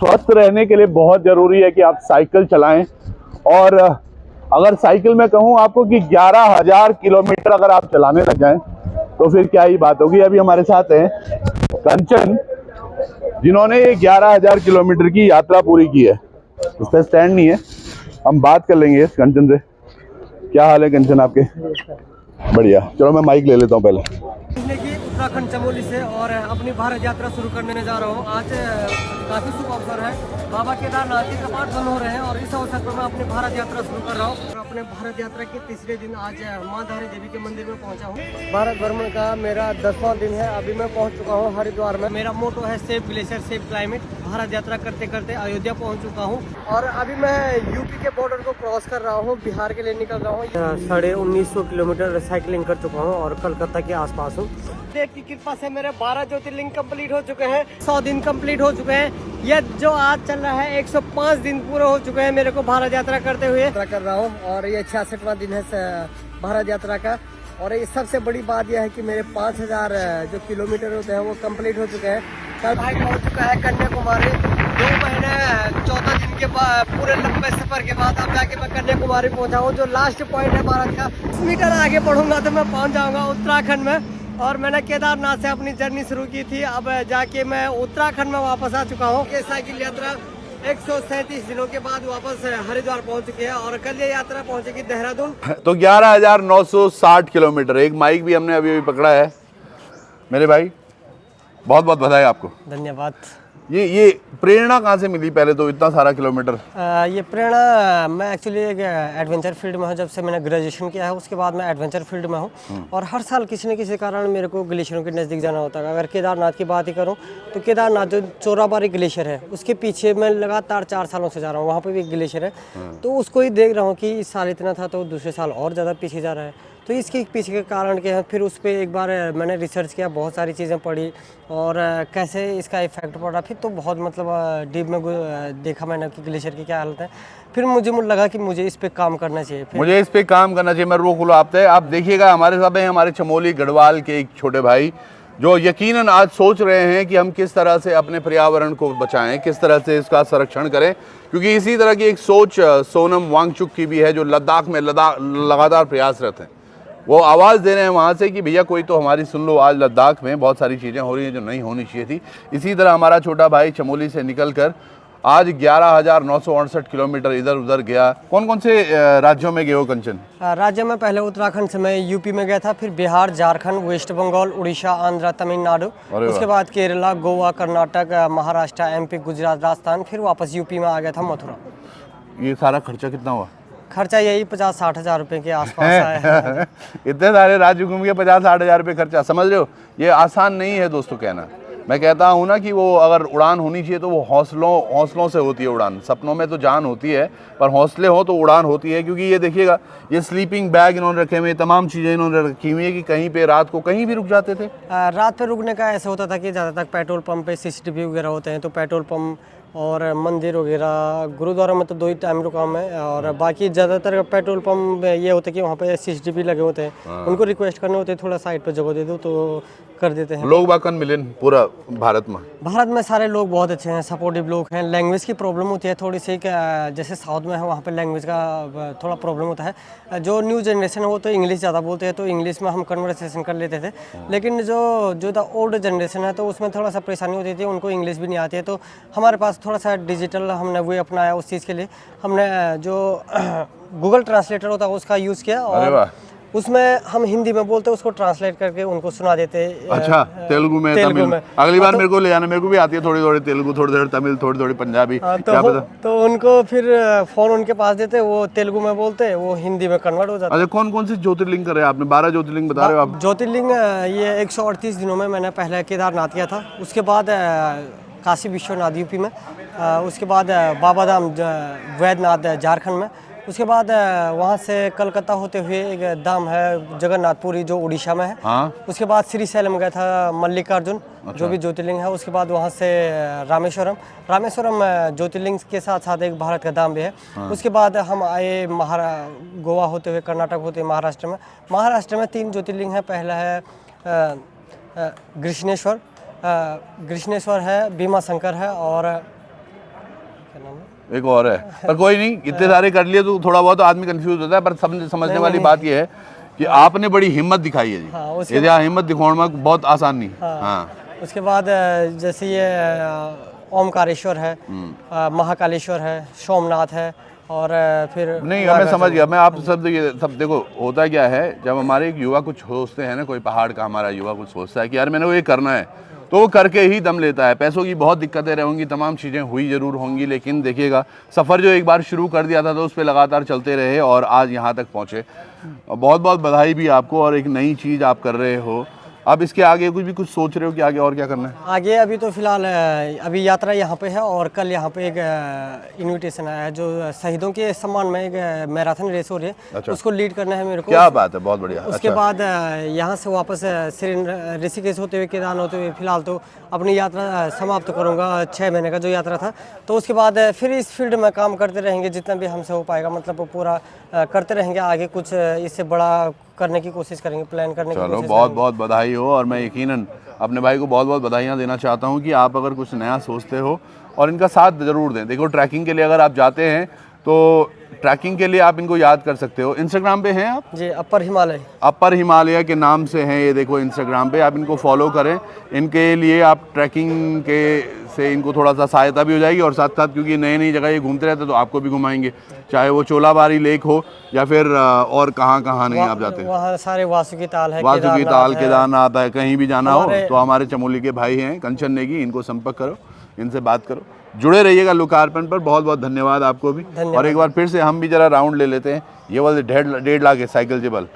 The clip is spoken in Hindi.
स्वस्थ रहने के लिए बहुत ज़रूरी है कि आप साइकिल चलाएं। और अगर साइकिल में कहूँ आपको कि 11,000 किलोमीटर अगर आप चलाने लग जाएं तो फिर क्या ही बात होगी। अभी हमारे साथ हैं कंचन, जिन्होंने ये 11,000 किलोमीटर की यात्रा पूरी की है। उस पर स्टैंड नहीं है, हम बात कर लेंगे कंचन से। क्या हाल है कंचन आपके? बढ़िया। चलो मैं माइक ले लेता हूँ पहले। उत्तराखंड चमोली से और अपनी भारत यात्रा शुरू करने जा रहा हूँ। आज काफी शुभ अवसर है, बाबा केदारनाथ के कपाट बंद हो रहे हैं और इस अवसर पर मैं अपनी भारत यात्रा शुरू कर रहा हूँ। और अपने भारत यात्रा के तीसरे दिन आज माँ धारी देवी के मंदिर में पहुँचा हूँ। भारत भ्रमण का मेरा 10वां दिन है। अभी मैं पहुँच चुका हूँ हरिद्वार में। मेरा मोटो है safe glacier safe climate. Bharat यात्रा करते करते अयोध्या पहुँच चुका हूँ और अभी मैं यूपी के बॉर्डर को क्रॉस कर रहा हूँ, बिहार के लिए निकल रहा हूँ। 1950 किलोमीटर साइकिलिंग कर चुका हूँ और कलकत्ता के आसपास हूँ। देव की कृपा से मेरे 12 ज्योतिर्लिंग कंप्लीट हो चुके हैं, 100 दिन कंप्लीट हो चुके हैं। यह जो आज चल रहा है 105 दिन पूरे हो चुके हैं मेरे को भारत यात्रा करते हुए। यात्रा कर रहा हूँ और ये 66वां दिन है भारत यात्रा का। और ये सबसे बड़ी बात यह है कि मेरे 5,000 जो किलोमीटर होते हैं वो कंप्लीट हो चुके हैं। कल भाई पहुँच चुका है कन्याकुमारी। 2 महीने 14 दिन के बाद पूरे लंबे सफर के बाद अब जाके मैं कन्याकुमारी पहुँचा हूँ, जो लास्ट पॉइंट है भारत का। 10 मीटर आगे बढ़ूंगा तो मैं पहुँच जाऊँगा उत्तराखंड में। और मैंने केदारनाथ से अपनी जर्नी शुरू की थी, अब जाके मैं उत्तराखंड में वापस आ चुका हूँ। ये साइकिल यात्रा 137 दिनों के बाद वापस हरिद्वार पहुंच चुकी है और कल ये यात्रा पहुंचेगी देहरादून। तो 11,960 किलोमीटर। एक माइक भी हमने अभी अभी पकड़ा है मेरे भाई, बहुत बहुत बधाई आपको। धन्यवाद। ये प्रेरणा कहाँ से मिली पहले तो इतना सारा किलोमीटर? ये प्रेरणा, मैं एक्चुअली एक एडवेंचर फील्ड में हूँ। जब से मैंने ग्रेजुएशन किया है उसके बाद मैं एडवेंचर फील्ड में हूँ और हर साल किसी न किसी कारण मेरे को ग्लेशियरों के नज़दीक जाना होता है। अगर केदारनाथ की बात ही करूँ तो केदारनाथ जो चोराबारी ग्लेशियर है उसके पीछे मैं लगातार 4 सालों से जा रहा हूँ। वहाँ पर भी एक ग्लेशियर है, तो उसको ही देख रहा हूँ कि इस साल इतना था तो दूसरे साल और ज़्यादा पीछे जा रहा है। तो इसके पीछे के कारण क्या है, फिर उस पर एक बार मैंने रिसर्च किया, बहुत सारी चीज़ें पढ़ी और कैसे इसका इफेक्ट पड़ा। फिर तो बहुत मतलब डीप में देखा मैंने कि ग्लेशियर की क्या हालत है। फिर मुझे लगा कि मुझे इस पे काम करना चाहिए। मुझे इस पे काम करना चाहिए। मैं रोक लो आप देखिएगा हमारे साथ हैं हमारे चमोली गढ़वाल के एक छोटे भाई, जो यकीनन आज सोच रहे हैं कि हम किस तरह से अपने पर्यावरण को बचाएं, किस तरह से इसका संरक्षण करें। क्योंकि इसी तरह की एक सोच सोनम वांगचुक की भी है, जो लद्दाख में लगातार प्रयासरत हैं। वो आवाज़ दे रहे हैं वहाँ से कि भैया कोई तो हमारी सुन लो। आज लद्दाख में बहुत सारी चीज़ें हो रही हैं जो नहीं होनी चाहिए थी। इसी तरह हमारा छोटा भाई चमोली से निकलकर आज 11,968 किलोमीटर इधर उधर गया। कौन कौन से राज्यों में गए हो कंचन? राज्य में पहले उत्तराखंड से मैं यूपी में गया था, फिर बिहार, झारखंड, वेस्ट बंगाल, उड़ीसा, आंध्र, तमिलनाडु, उसके बाद केरला, गोवा, कर्नाटक, महाराष्ट्र, MP, गुजरात, राजस्थान, फिर वापस यूपी में आ गया था मथुरा। ये सारा खर्चा कितना हुआ? खर्चा यही 50-60 हज़ार रुपये के आसपास आया है। इतने सारे राज्य घूम के 50-60 हज़ार रुपये खर्चा, समझ रहे हो? ये आसान नहीं है दोस्तों कहना। मैं कहता हूँ ना कि वो अगर उड़ान होनी चाहिए तो वो हौसलों से होती है उड़ान। सपनों में तो जान होती है, पर हौसले हो तो उड़ान होती है। क्योंकि ये देखिएगा, ये स्लीपिंग बैग इन्होंने रखे हुए, तमाम चीज़ें इन्होंने रखी हुई है कि कहीं पे रात को कहीं भी रुक जाते थे। रात पे रुकने का ऐसा होता था कि ज़्यादातर पेट्रोल पंप पे CCTV वगैरह होते हैं, तो पेट्रोल पंप और मंदिर वगैरह, गुरुद्वारा में तो 2 ही टाइम रुका मैं। और बाकी ज़्यादातर पेट्रोल पंप ये होता है कि वहाँ पे CCTV लगे होते हैं, उनको रिक्वेस्ट करने होते हैं थोड़ा साइड पे जगह दे दो तो कर देते हैं। लोग बाकन मिले पूरा भारत में सारे लोग बहुत अच्छे हैं, सपोर्टिव लोग हैं। लैंग्वेज की प्रॉब्लम होती है थोड़ी सी, जैसे साउथ में है वहाँ पे लैंग्वेज का थोड़ा प्रॉब्लम होता है। जो न्यू जनरेशन है वो तो इंग्लिश ज़्यादा बोलते हैं, तो इंग्लिश में हम कन्वर्सेशन कर लेते थे। लेकिन जो द ओल्ड जनरेशन है तो उसमें थोड़ा सा परेशानी होती थी, उनको इंग्लिश भी नहीं आती है। तो हमारे पास थोड़ा सा डिजिटल हमने वो अपनाया। उस चीज़ के लिए हमने जो गूगल ट्रांसलेटर होता है उसका यूज़ किया और उसमें हम हिंदी में बोलते हैं, उसको ट्रांसलेट करके उनको सुना देते हैं। अच्छा, तेलुगु में, तमिल। अगली बार मेरे को ले जाना, मेरे को भी आती है थोड़ी थोड़ी तेलुगु, थोड़ी थोड़ी तमिल, थोड़ी थोड़ी पंजाबी। तो उनको फिर फ़ोन उनके पास देते, वो तेलुगु में बोलते, वो हिंदी में कन्वर्ट हो जाता है। अच्छा, कौन कौन से ज्योतिर्लिंग करे आपने? 12 ज्योतिर्लिंग बता रहे हो आप? ज्योतिर्लिंग ये 138 दिनों में मैंने पहले केदारनाथ किया था, उसके बाद काशी विश्वनाथ यूपी में, उसके बाद बाबा धाम वैद्यनाथ झारखंड में, उसके बाद वहाँ से कलकत्ता होते हुए एक धाम है जगन्नाथपुरी जो उड़ीसा में है। हाँ? उसके बाद श्रीशैलम गया था, मल्लिकार्जुन। अच्छा। जो भी ज्योतिर्लिंग है। उसके बाद वहाँ से रामेश्वरम ज्योतिर्लिंग के साथ साथ एक भारत का धाम भी है। हाँ। उसके बाद हम आए गोवा होते हुए, कर्नाटक होते हुए महाराष्ट्र में 3 ज्योतिर्लिंग है। पहला है कृष्णेश्वर है, भीमा शंकर है और क्या नाम है? एक और है, पर कोई नहीं, इतने सारे कर लिए तो थोड़ा बहुत आदमी कंफ्यूज होता है, पर समझने वाली बात यह है कि आपने बड़ी हिम्मत दिखाई है जी। हाँ, ये हिम्मत दिखाना बहुत आसान नहीं। हाँ, उसके बाद जैसे ये ओमकारेश्वर है, महाकालेश्वर है, सोमनाथ है, और फिर नहीं मैं समझ गया। मैं आप सब ये सब देखो, होता क्या है जब हमारे एक युवा कुछ सोचते हैं ना, कोई पहाड़ का हमारा युवा कुछ सोचता है कि यार मैंने वो ये करना है, तो वो करके ही दम लेता है। पैसों की बहुत दिक्कतें रहेंगी, तमाम चीज़ें हुई ज़रूर होंगी, लेकिन देखिएगा सफ़र जो एक बार शुरू कर दिया था तो उस पर लगातार चलते रहे और आज यहाँ तक पहुँचे। बहुत बहुत बधाई भी आपको, और एक नई चीज़ आप कर रहे हो। अब इसके आगे कुछ सोच रहे हो कि आगे और क्या करना है? आगे अभी तो फिलहाल अभी यात्रा यहाँ पे है, और कल यहाँ पे एक इनविटेशन आया है जो शहीदों के सम्मान में एक मैराथन रेस हो रही है। अच्छा। उसको लीड करना है मेरे को। क्या बात है, बहुत बढ़िया। उसके बाद यहाँ से वापस ऋषिकेश होते हुए, केदार होते हुए, फिलहाल तो अपनी यात्रा समाप्त करूँगा। 6 महीने का जो यात्रा था, तो उसके बाद फिर इस फील्ड में काम करते रहेंगे जितना भी हमसे हो पाएगा, मतलब पूरा करते रहेंगे। आगे कुछ इससे बड़ा करने की कोशिश करेंगे, प्लान करने की चलो कोशिश बहुत बहुत बधाई हो। और मैं यकीनन अपने भाई को बहुत बहुत बधाइयाँ देना चाहता हूँ कि आप अगर कुछ नया सोचते हो और इनका साथ ज़रूर दें। देखो ट्रैकिंग के लिए अगर आप जाते हैं तो ट्रैकिंग के लिए आप इनको याद कर सकते हो। इंस्टाग्राम पे हैं आप? जी, अपर हिमालय। अपर हिमालय के नाम से हैं ये, देखो इंस्टाग्राम पे आप इनको फॉलो करें। इनके लिए आप ट्रैकिंग के से इनको थोड़ा सा सहायता भी हो जाएगी, और साथ साथ क्योंकि नई नई जगह ये घूमते रहते हैं तो आपको भी घुमाएंगे, चाहे वो चोलाबारी लेक हो या फिर और कहाँ कहाँ नहीं आप जाते हैं। वहाँ सारे वासुकी ताल है, वासुकी ताल, है। केदारनाथ है, कहीं भी जाना हो तो हमारे चमोली के भाई हैं कंचन नेगी, इनको संपर्क करो, इनसे बात करो। जुड़े रहिएगा लोकार्पण पर। बहुत बहुत धन्यवाद आपको भी। और एक बार फिर से हम भी जरा राउंड ले लेते हैं। ये वाले 1.5 लाख है साइकिल जेबल,